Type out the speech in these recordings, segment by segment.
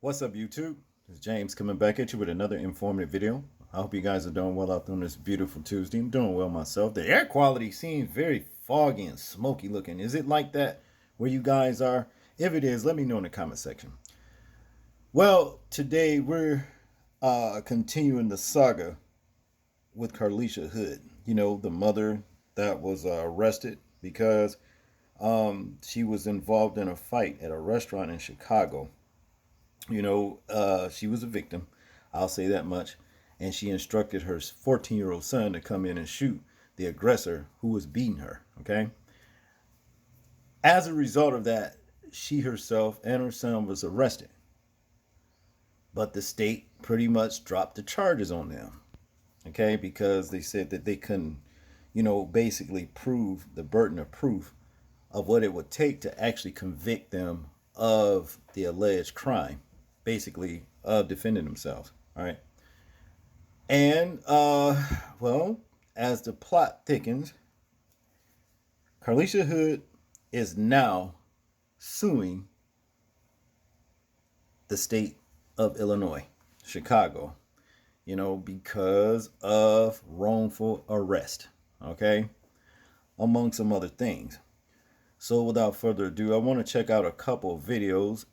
What's up, YouTube? It's James coming back at you with another informative video. I hope you guys are doing well out there on this beautiful Tuesday. I'm doing well myself. The air quality seems very foggy and smoky looking. Is it like that where you guys are? If it is, let me know in the comment section. Well, today we're continuing the saga with Carlisha Hood. You know, the mother that was arrested because she was involved in a fight at a restaurant in Chicago. She was a victim. I'll say that much. And she instructed her 14-year-old son to come in and shoot the aggressor who was beating her. Okay. As a result of that, she herself and her son was arrested. But the state pretty much dropped the charges on them. Okay. Because they said that they couldn't, basically prove the burden of proof of what it would take to actually convict them of the alleged crime, basically of defending themselves. All right. And as the plot thickens, Carlisha Hood is now suing the state of Illinois, Chicago, because of wrongful arrest. Okay. Among some other things. So without further ado, I want to check out a couple of videos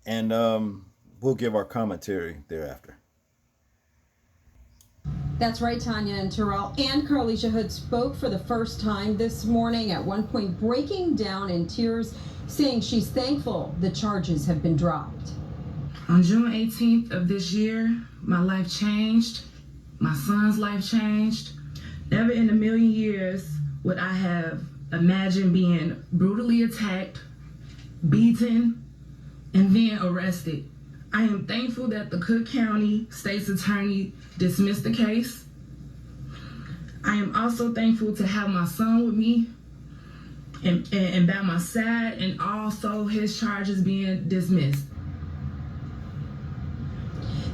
and we'll give our commentary thereafter. That's right, Tanya and Terrell. And Carlisha Hood spoke for the first time this morning, at one point breaking down in tears, saying she's thankful the charges have been dropped. On June 18th of this year, my life changed. My son's life changed. Never in a million years would I have imagined being brutally attacked, beaten, and then arrested. I am thankful that the Cook County State's Attorney dismissed the case. I am also thankful to have my son with me and by my side, and also his charges being dismissed.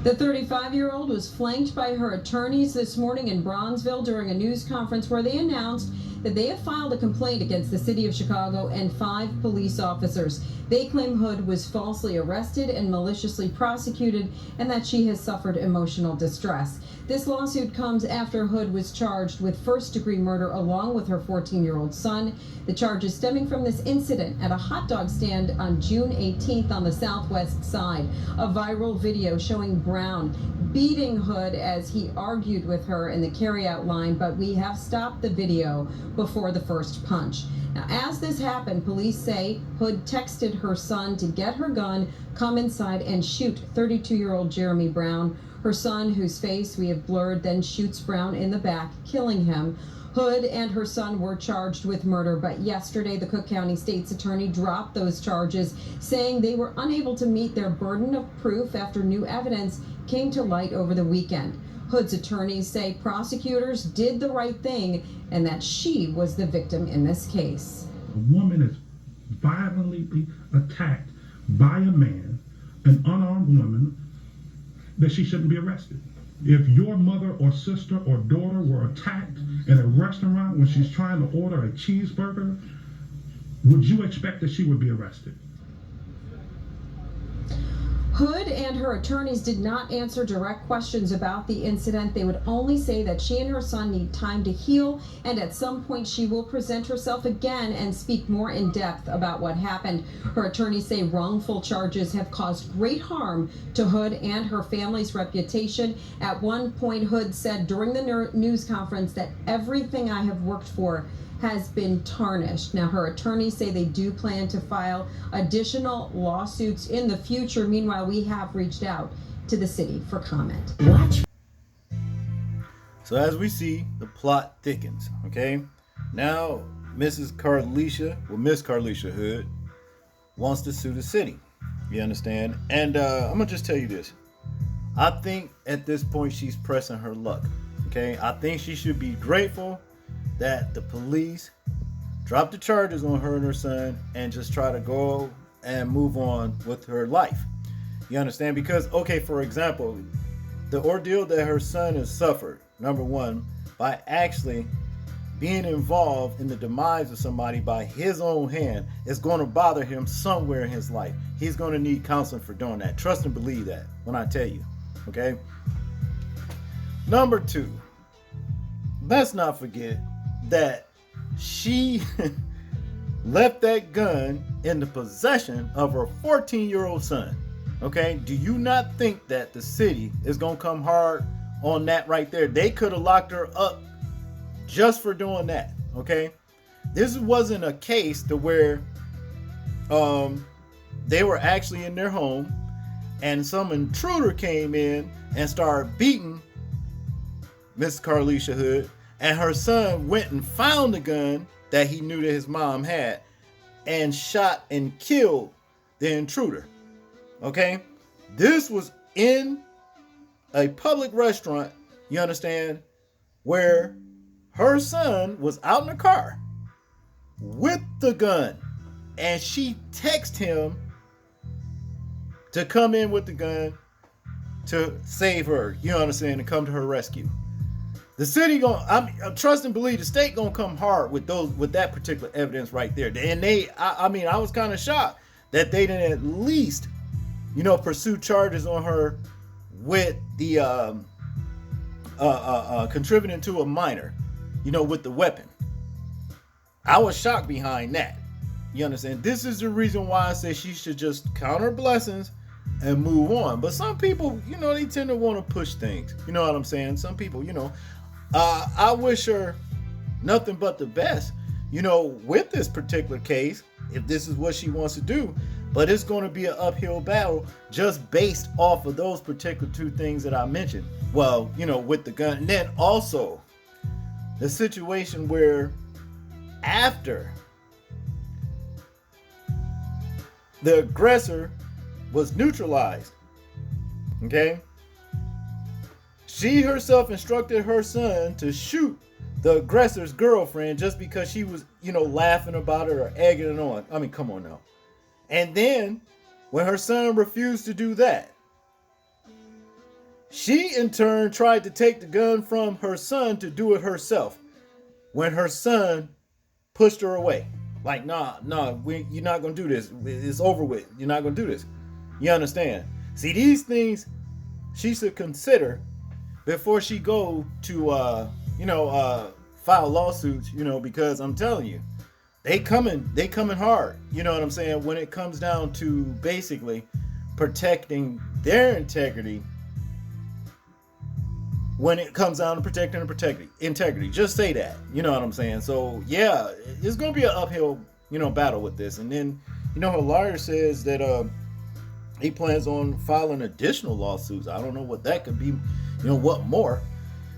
The 35-year-old was flanked by her attorneys this morning in Bronzeville during a news conference where they announced that they have filed a complaint against the city of Chicago and 5 police officers. They claim Hood was falsely arrested and maliciously prosecuted, and that she has suffered emotional distress. This lawsuit comes after Hood was charged with first-degree murder along with her 14-year-old son. The charges stemming from this incident at a hot dog stand on June 18th on the southwest side. A viral video showing Brown beating Hood as he argued with her in the carryout line, but we have stopped the video before the first punch. Now, as this happened, police say Hood texted her son to get her gun, come inside, and shoot 32-year-old Jeremy Brown. Her son, whose face we have blurred, then shoots Brown in the back, killing him. Hood and her son were charged with murder, but yesterday the Cook County State's Attorney dropped those charges, saying they were unable to meet their burden of proof after new evidence came to light over the weekend. Hood's attorneys say prosecutors did the right thing and that she was the victim in this case. A woman is violently attacked by a man, an unarmed woman, that she shouldn't be arrested. If your mother or sister or daughter were attacked in a restaurant when she's trying to order a cheeseburger, would you expect that she would be arrested? Hood and her attorneys did not answer direct questions about the incident. They would only say that she and her son need time to heal, and at some point she will present herself again and speak more in depth about what happened. Her attorneys say wrongful charges have caused great harm to Hood and her family's reputation. At one point, Hood said during the news conference that everything I have worked for has been tarnished. Now, her attorneys say they do plan to file additional lawsuits in the future. Meanwhile, we have reached out to the city for comment. Watch. So as we see, the plot thickens. Okay, now Miss Carlisha Hood wants to sue the city. You understand? And I'm gonna just tell you this. I think at this point she's pressing her luck. Okay, I think she should be grateful that the police dropped the charges on her and her son and just try to go and move on with her life. You understand? Because, okay, for example, the ordeal that her son has suffered, number one, by actually being involved in the demise of somebody by his own hand is going to bother him somewhere in his life. He's going to need counseling for doing that. Trust and believe that when I tell you. Okay? Number 2, let's not forget that she left that gun in the possession of her 14-year-old son. Okay? Do you not think that the city is going to come hard on that right there? They could have locked her up just for doing that. Okay? This wasn't a case to where they were actually in their home and some intruder came in and started beating Miss Carlisha Hood, and her son went and found the gun that he knew that his mom had and shot and killed the intruder. Okay? This was in a public restaurant, you understand, where her son was out in the car with the gun, and she texted him to come in with the gun to save her, you understand, to come to her rescue. The city gonna, trust and believe the state gonna come hard with that particular evidence right there. And I was kind of shocked that they didn't at least, pursue charges on her with the contributing to a minor, with the weapon. I was shocked behind that. You understand? This is the reason why I say she should just count her blessings and move on. But some people, they tend to want to push things. You know what I'm saying? Some people, I wish her nothing but the best, with this particular case, if this is what she wants to do. But it's going to be an uphill battle just based off of those particular 2 things that I mentioned. Well, with the gun. And then also the situation where after the aggressor was neutralized, okay, she herself instructed her son to shoot the aggressor's girlfriend just because she was, laughing about it or egging it on. I mean, come on now. And then when her son refused to do that, she in turn tried to take the gun from her son to do it herself when her son pushed her away. Like, nah, you're not going to do this. It's over with. You're not going to do this. You understand? See, these things she should consider before she go to, file lawsuits, because I'm telling you, they coming hard. You know what I'm saying? When it comes down to basically protecting their integrity, when it comes down to protecting the integrity, just say that. You know what I'm saying? So yeah, it's going to be an uphill, battle with this. And then, her lawyer says that he plans on filing additional lawsuits. I don't know what that could be. What more?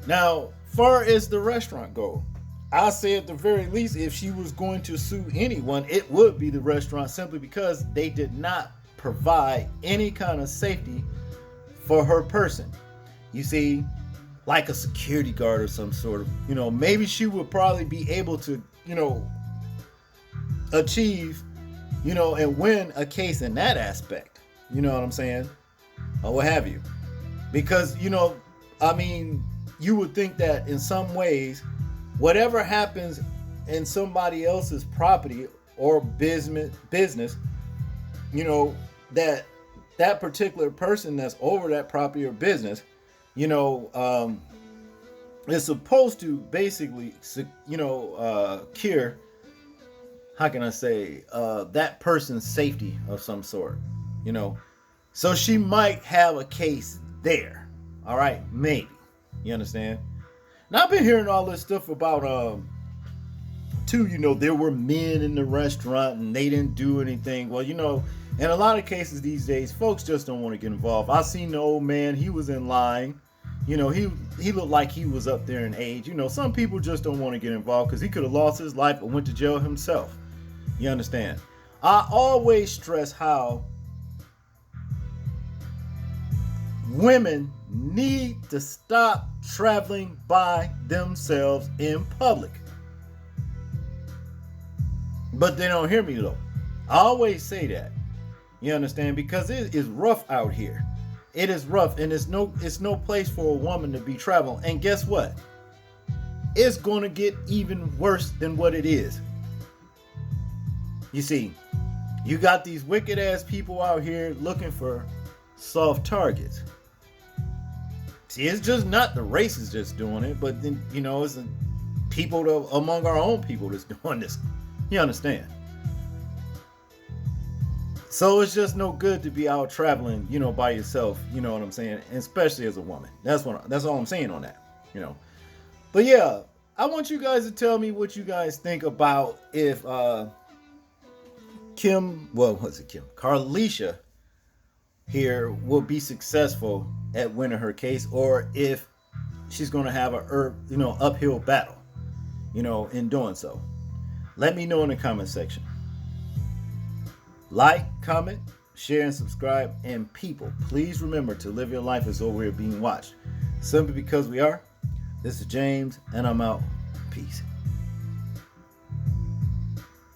Now, far as the restaurant go, I say at the very least, if she was going to sue anyone, it would be the restaurant, simply because they did not provide any kind of safety for her person. You see, like a security guard or some sort of, maybe she would probably be able to, achieve, and win a case in that aspect. You know what I'm saying? Or what have you. Because, you would think that in some ways, whatever happens in somebody else's property or business, that particular person that's over that property or business, is supposed to basically, cure, how can I say, that person's safety of some sort, So she might have a case there. All right, maybe. You understand? Now, I've been hearing all this stuff about, too, there were men in the restaurant and they didn't do anything. Well, in a lot of cases these days, folks just don't want to get involved. I seen the old man, he was in line. He looked like he was up there in age. Some people just don't want to get involved because he could have lost his life or went to jail himself. You understand? I always stress how women need to stop traveling by themselves in public. But they don't hear me though. I always say that. You understand? Because it is rough out here. It is rough, and it's no place for a woman to be traveling. And guess what? it's going to get even worse than what it is. You see, you got these wicked ass people out here looking for soft targets. See, it's just not the racists just doing it, but then, you know, it's the people among our own people that's doing this. You understand? So it's just no good to be out traveling, you know, by yourself. You know what I'm saying? And especially as a woman. That's all I'm saying on that. You know. But yeah, I want you guys to tell me what you guys think about if Carlisha here will be successful at winning her case, or if she's going to have a uphill battle, you know, in doing so. Let me know in the comment section. Like, comment, share, and subscribe. And people, please remember to live your life as though we're being watched. Simply because we are. This is James, and I'm out. Peace.